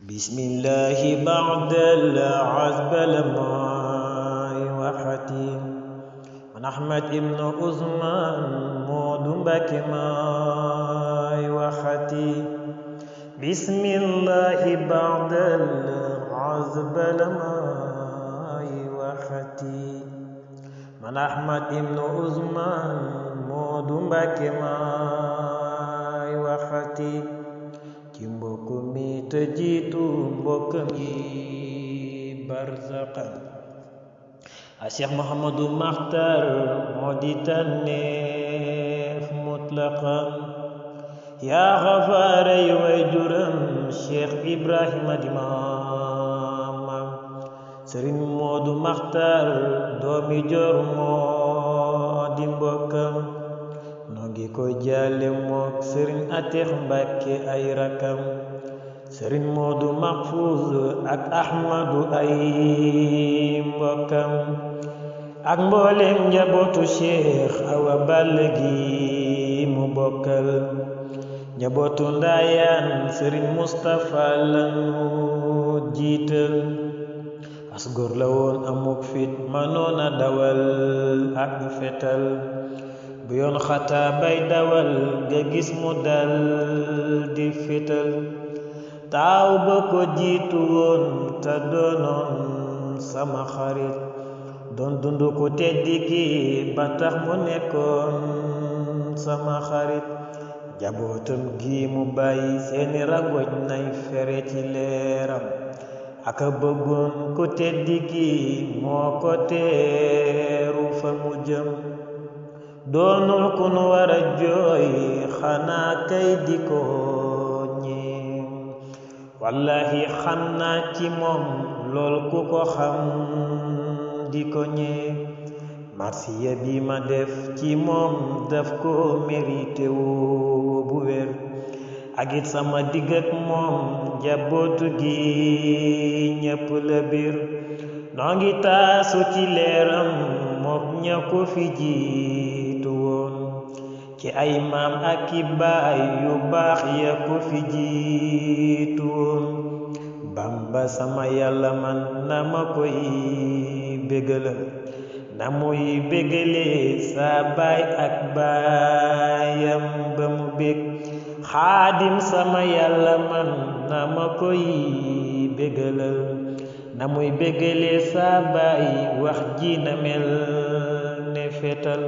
بسم الله بعد العزب لماي وحتي من أحمد ابن عثمان مود بكماي وحتي بسم الله بعد العزب لماي وحتي من أحمد ابن عثمان مود بكماي وحتي ci mbokk mi te jiitu mbokkam yi barzaqan a Cheikh Mouhamadou Makhtar moo di tànneef mutlaqan yaa xafaara yi way juram Cheikh Ibrahima di maamam Sëriñ Moodu Makhtar doomi jor moo di mbokkam noo ngi ko jaale mook Sëriñ Ateex Mbàkke ay rakam Sëriñ Moodu Mahfouz ak Ahmadu ay mbokkam ak mboolem njabootu Cheikh Awa Balla gi mu bokkal njabootu Ndaayaan Sëriñ Mustapha lanu jiital as góor la woon amuk fit manoon a dawal ak fetal bu yoon xataa bay dawal nga gis mu dal di fetal taaw ba ko jiitu woon te doonoon sama xarit doon dund ko teddi gi ba tax mu nekkoon sama xarit jabootam gi mu bàyyi seeni ragoj nay fere ci leeram aka bëggoon ko teddi gi moo ko teeru fa mu jëm doonul ku nu war a jooy xanaa kay di ko ñee wallahi xam naa ci moom lool ku ko xam di ko ñee marsiya bi ma def ci moom daf ko mérité woo bu wér ak it sama digg ak moom jabootu gi ñépp la biir noo ngi taasu ci leeram mook ña ko fi jiitu woon ci ay maam ak i baay yu baax ya ko fi jiitu woon Bamba sama yàlla man na ma koy bégalal na muy bégalee saa baay ak baayam ba mu bég Xaadim sama yàlla man na ma koy bégalal na muy bégalee saa baay wax ji na mel ne fetal